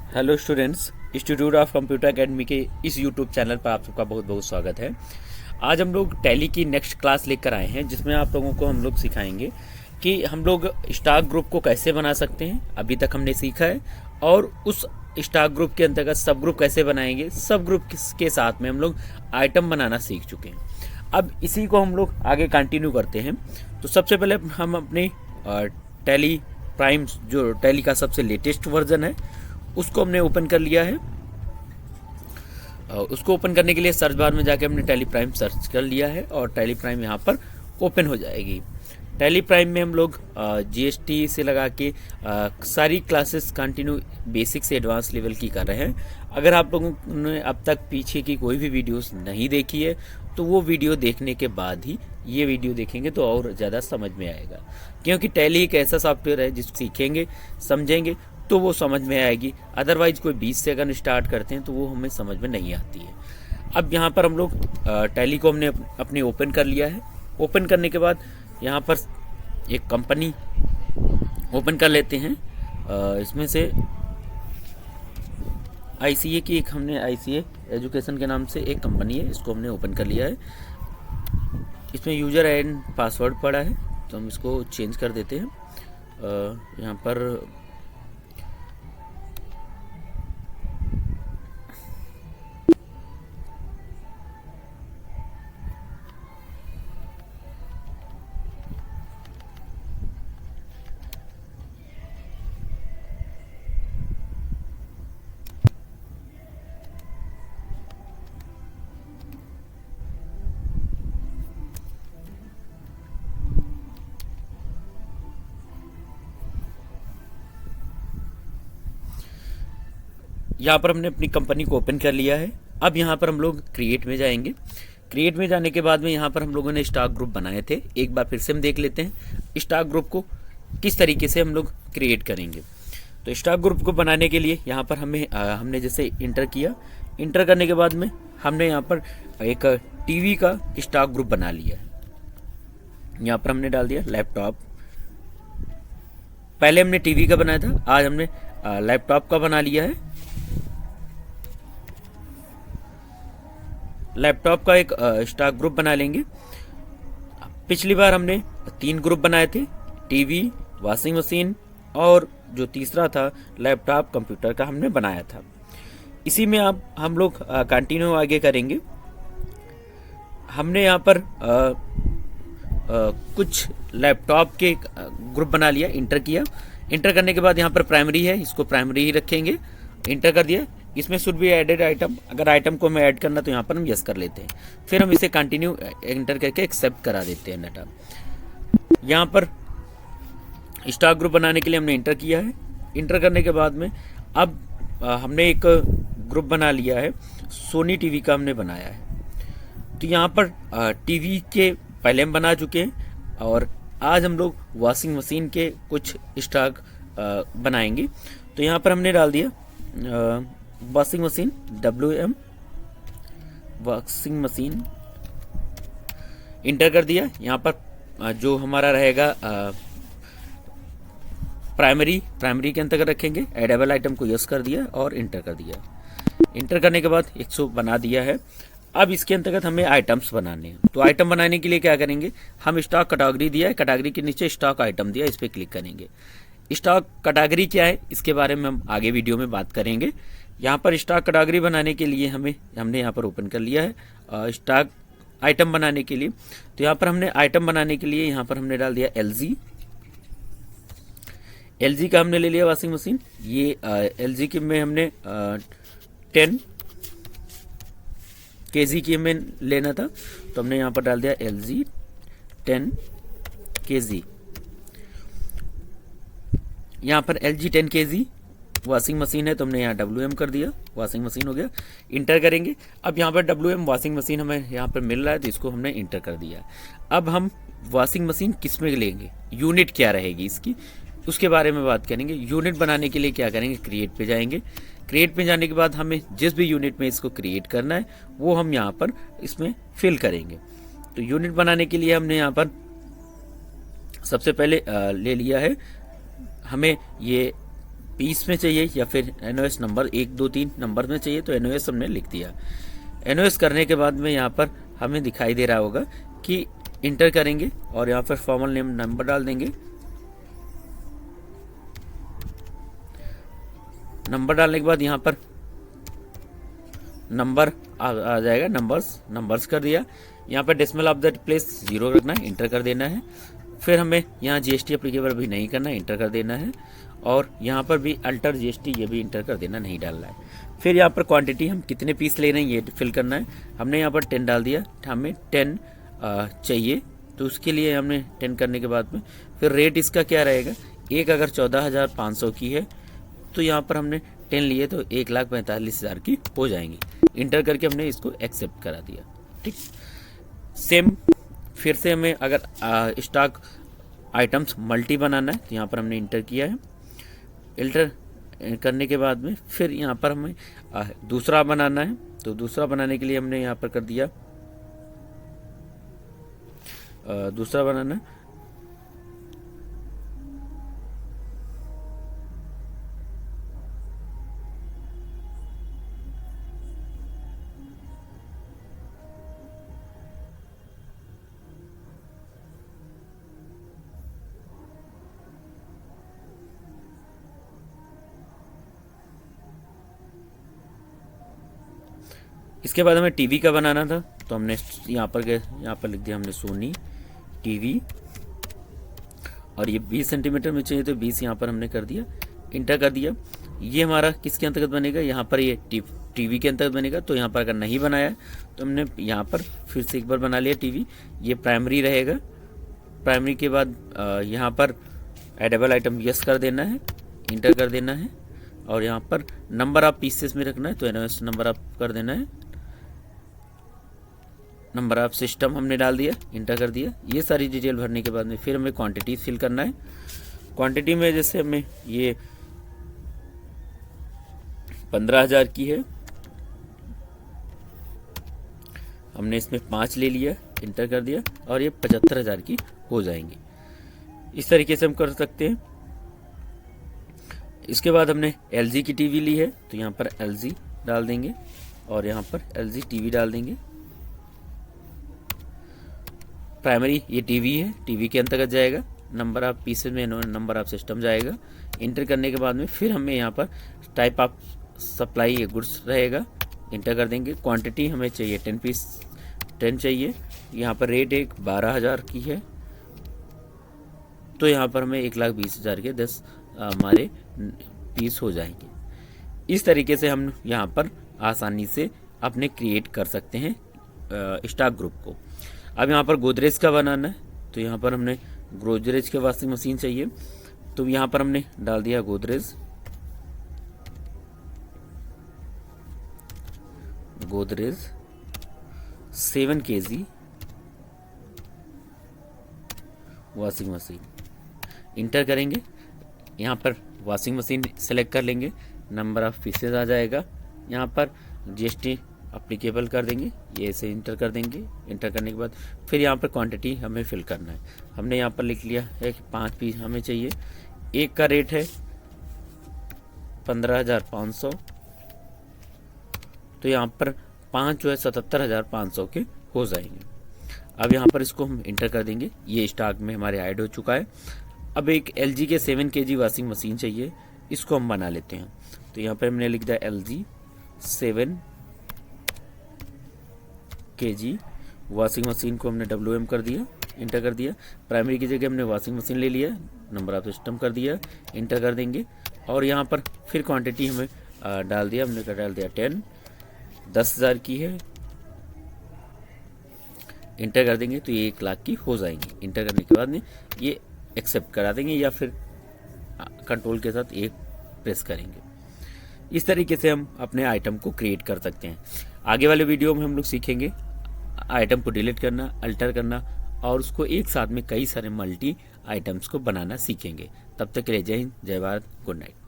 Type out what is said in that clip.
Hello students, institute of computer academy के इस YouTube channel पर आप सबका बहुत बहुत स्वागत है। आज हम लोग टैली की नेक्स्ट क्लास लेकर आए हैं, जिसमें आप लोगों को हम लोग सिखाएंगे कि हम लोग स्टॉक ग्रुप को कैसे बना सकते हैं। अभी तक हमने सीखा है, और उस स्टॉक ग्रुप के अंतर्गत सब ग्रुप कैसे बनाएंगे। सब ग्रुप के साथ में हम लोग आइटम बनाना सीख चुके हैं। अब इसी को हम लोग आगे कंटिन्यू करते हैं। तो सबसे पहले हम अपने टैली प्राइम, जो टैली का सबसे लेटेस्ट वर्जन है, उसको हमने ओपन कर लिया है। उसको ओपन करने के लिए सर्च बार में जाके हमने टैली प्राइम सर्च कर लिया है, और टैली प्राइम यहाँ पर ओपन हो जाएगी। टैली प्राइम में हम लोग जीएसटी से लगा के सारी क्लासेस कंटिन्यू बेसिक से एडवांस लेवल की कर रहे हैं। अगर आप लोगों ने अब तक पीछे की कोई भी वीडियोस नहीं देखी है, तो वो वीडियो देखने के बाद ही ये वीडियो देखेंगे तो और ज़्यादा समझ में आएगा। क्योंकि टैली एक ऐसा सॉफ्टवेयर है जिसको सीखेंगे, समझेंगे तो वो समझ में आएगी। अदरवाइज कोई 20 से अगर स्टार्ट करते हैं तो वो हमें समझ में नहीं आती है। अब यहाँ पर हम लोग टैली को हमने अपने ओपन कर लिया है। ओपन करने के बाद यहाँ पर एक कंपनी ओपन कर लेते हैं। इसमें से आईसीए की एक, हमने आईसीए एजुकेशन के नाम से एक कंपनी है, इसको हमने ओपन कर लिया है। इसमें यूज़र एंड पासवर्ड पड़ा है, तो हम इसको चेंज कर देते हैं। यहाँ पर यहाँ पर हमने अपनी कंपनी को ओपन कर लिया है। अब यहाँ पर हम लोग क्रिएट में जाएंगे। क्रिएट में जाने के बाद में यहाँ पर हम लोगों ने स्टॉक ग्रुप बनाए थे। एक बार फिर से हम देख लेते हैं स्टॉक ग्रुप को किस तरीके से हम लोग क्रिएट करेंगे। तो स्टॉक ग्रुप को बनाने के लिए यहाँ पर हमने जैसे इंटर किया, इंटर करने के बाद में हमने यहाँ पर एक टीवी का स्टॉक ग्रुप बना लिया है। यहाँ पर हमने डाल दिया लैपटॉप। पहले हमने टीवी का बनाया था, आज हमने लैपटॉप का बना लिया है। लैपटॉप का एक स्टॉक ग्रुप बना लेंगे। पिछली बार हमने 3 ग्रुप बनाए थे, टीवी, वॉशिंग मशीन, और जो तीसरा था लैपटॉप कंप्यूटर का हमने बनाया था। इसी में अब हम लोग कंटिन्यू आगे करेंगे। हमने यहाँ पर कुछ लैपटॉप के ग्रुप बना लिया, इंटर किया। इंटर करने के बाद यहाँ पर प्राइमरी है, इसको प्राइमरी ही रखेंगे। इंटर कर दिया। इसमें शुड बी एडेड आइटम, अगर आइटम को हमें ऐड करना तो यहाँ पर हम यस कर लेते हैं। फिर हम इसे कंटिन्यू इंटर करके एक्सेप्ट करा देते हैं डाटा। यहाँ पर स्टॉक ग्रुप बनाने के लिए हमने इंटर किया है। इंटर करने के बाद में अब हमने एक ग्रुप बना लिया है, सोनी टीवी का हमने बनाया है। तो यहाँ पर टीवी के पहले हम बना चुके हैं, और आज हम लोग वॉशिंग मशीन के कुछ स्टॉक बनाएंगे। तो यहाँ पर हमने डाल दिया washing machine, WM washing machine. Inter कर दिया। यहाँ पर जो हमारा रहेगा प्राइमरी के अंतर्गत रखेंगे। एडेबल आइटम को यस कर दिया और इंटर कर दिया। इंटर करने के बाद 100 बना दिया है। अब इसके अंतर्गत हमें आइटम्स बनाने हैं। तो आइटम बनाने के लिए क्या करेंगे, हम स्टॉक कैटेगरी दिया है, कैटेगरी के नीचे स्टॉक आइटम दिया, इस पर क्लिक करेंगे। स्टॉक कैटेगरी क्या है, इसके बारे में हम आगे वीडियो में बात करेंगे। यहाँ पर स्टॉक कैटेगरी बनाने के लिए हमने यहाँ पर ओपन कर लिया है स्टॉक आइटम बनाने के लिए। तो यहाँ पर हमने आइटम बनाने के लिए यहाँ पर हमने डाल दिया LG का हमने ले लिया वॉशिंग मशीन। ये LG की में हमने 10 kg की हमें लेना था, तो हमने यहाँ पर डाल दिया LG 10 kg। यहाँ पर LG 10 kg वॉशिंग मशीन है, तो हमने यहाँ WM कर दिया, वॉशिंग मशीन हो गया। इंटर करेंगे। अब यहाँ पर WM वॉशिंग मशीन हमें यहाँ पर मिल रहा है, तो इसको हमने इंटर कर दिया। अब हम वॉशिंग मशीन किस में लेंगे, यूनिट क्या रहेगी इसकी, उसके बारे में बात करेंगे। यूनिट बनाने के लिए क्या करेंगे, क्रिएट पे जाएंगे। क्रिएट पे जाने के बाद हमें जिस भी यूनिट में इसको क्रिएट करना है वो हम यहाँ पर इसमें फिल करेंगे। तो यूनिट बनाने के लिए हमने यहाँ पर सबसे पहले ले लिया है, हमें ये पीस में चाहिए या फिर NOS नंबर 1 2 3 नंबर में चाहिए, तो NOS हमने लिख दिया। NOS करने के बाद में यहाँ पर हमें दिखाई दे रहा होगा कि इंटर करेंगे और यहाँ पर फॉर्मल नेम नंबर डाल देंगे। नंबर डालने के बाद यहाँ पर नंबर आ जाएगा, नंबर्स कर दिया। यहाँ पर डेसिमल ऑफ द प्लेस 0 रखना है, इंटर कर देना है। फिर हमें यहाँ GST एप्लीकेबल भी नहीं करना है, इंटर कर देना है। और यहाँ पर भी अल्टर GST ये भी इंटर कर देना, नहीं डालना है। फिर यहाँ पर क्वांटिटी हम कितने पीस ले रहे हैं ये फिल करना है। हमने यहाँ पर 10 डाल दिया, हमें 10 चाहिए, तो उसके लिए हमने 10 करने के बाद में फिर रेट इसका क्या रहेगा, एक अगर 14,500 की है तो यहाँ पर हमने 10 लिए तो 1,45,000 की हो जाएंगी। इंटर करके हमने इसको एक्सेप्ट करा दिया। ठीक, सेम फिर से हमें अगर स्टॉक आइटम्स मल्टी बनाना है तो यहाँ पर हमने इंटर किया है। इंटर करने के बाद में फिर यहाँ पर हमें दूसरा बनाना है, तो दूसरा बनाने के लिए हमने यहाँ पर कर दिया दूसरा बनाना। इसके बाद हमें टीवी का बनाना था, तो हमने यहाँ पर लिख दिया हमने सोनी टीवी, और ये 20 सेंटीमीटर में चाहिए तो 20 यहाँ पर हमने कर दिया, इंटर कर दिया। ये हमारा किसके अंतर्गत बनेगा, यहाँ पर ये टीवी के अंतर्गत बनेगा। तो यहाँ पर अगर नहीं बनाया तो हमने यहाँ पर फिर से एक बार बना लिया टीवी, ये प्राइमरी रहेगा। प्राइमरी के बाद यहाँ पर एडेबल आइटम यस कर देना है, इंटर कर देना है। और यहाँ पर नंबर ऑफ पीसेस में रखना है, तो NOS नंबर ऑफ कर देना है। नंबर ऑफ सिस्टम हमने डाल दिया, इंटर कर दिया। ये सारी डिटेल भरने के बाद में फिर हमें क्वांटिटी फिल करना है। क्वांटिटी में जैसे हमें ये 15,000 की है, हमने इसमें 5 ले लिया, इंटर कर दिया, और ये 75,000 की हो जाएंगी। इस तरीके से हम कर सकते हैं। इसके बाद हमने LG की टीवी ली है, तो यहाँ पर LG डाल देंगे और यहाँ पर LG टीवी डाल देंगे। प्राइमरी ये टीवी है, टीवी के अंतर्गत जाएगा। नंबर ऑफ पीसेस में नंबर ऑफ सिस्टम जाएगा। इंटर करने के बाद में फिर हमें यहाँ पर टाइप ऑफ सप्लाई ये गुड्स रहेगा, इंटर कर देंगे। क्वांटिटी हमें चाहिए 10 पीस, 10 चाहिए। यहाँ पर रेट एक 12,000 की है, तो यहाँ पर हमें 1,20,000 के 10 हमारे पीस हो जाएंगे। इस तरीके से हम यहाँ पर आसानी से अपने क्रिएट कर सकते हैं स्टॉक ग्रुप को। अब यहाँ पर गोदरेज का बनाना है, तो यहाँ पर हमने गोदरेज के वॉशिंग मशीन चाहिए, तो यहाँ पर हमने डाल दिया Godrej 7 kg washing machine, inter करेंगे। यहाँ पर वॉशिंग मशीन सेलेक्ट कर लेंगे, नंबर ऑफ पीसेस आ जाएगा। यहाँ पर GST अप्लीकेबल कर देंगे, ये ऐसे इंटर कर देंगे। इंटर करने के बाद फिर यहाँ पर क्वांटिटी हमें फिल करना है। हमने यहाँ पर लिख लिया है कि 5 पीस हमें चाहिए। एक का रेट है 15,500, तो यहाँ पर 5 जो है 77,500 के हो जाएंगे। अब यहाँ पर इसको हम इंटर कर देंगे, ये स्टॉक में हमारे ऐड हो चुका है। अब एक LG के 7 kg वॉशिंग मशीन चाहिए, इसको हम बना लेते हैं। तो यहाँ पर हमने लिख दिया LG 7 kg वॉशिंग मशीन को हमने WM कर दिया, इंटर कर दिया। प्राइमरी की जगह हमने वॉशिंग मशीन ले लिया, नंबर ऑफ सिस्टम कर दिया, इंटर कर देंगे। और यहाँ पर फिर क्वांटिटी हमें डाल दिया, हमने डाल दिया 10,000 की है, इंटर कर देंगे, तो ये 1,00,000 की हो जाएंगी। इंटर करने के बाद में ये एक्सेप्ट करा देंगे या फिर कंट्रोल के साथ एक प्रेस करेंगे। इस तरीके से हम अपने आइटम को क्रिएट कर सकते हैं। आगे वाले वीडियो में हम लोग सीखेंगे आइटम को डिलीट करना, अल्टर करना, और उसको एक साथ में कई सारे मल्टी आइटम्स को बनाना सीखेंगे। तब तक के लिए जय हिंद, जय भारत, गुड नाइट।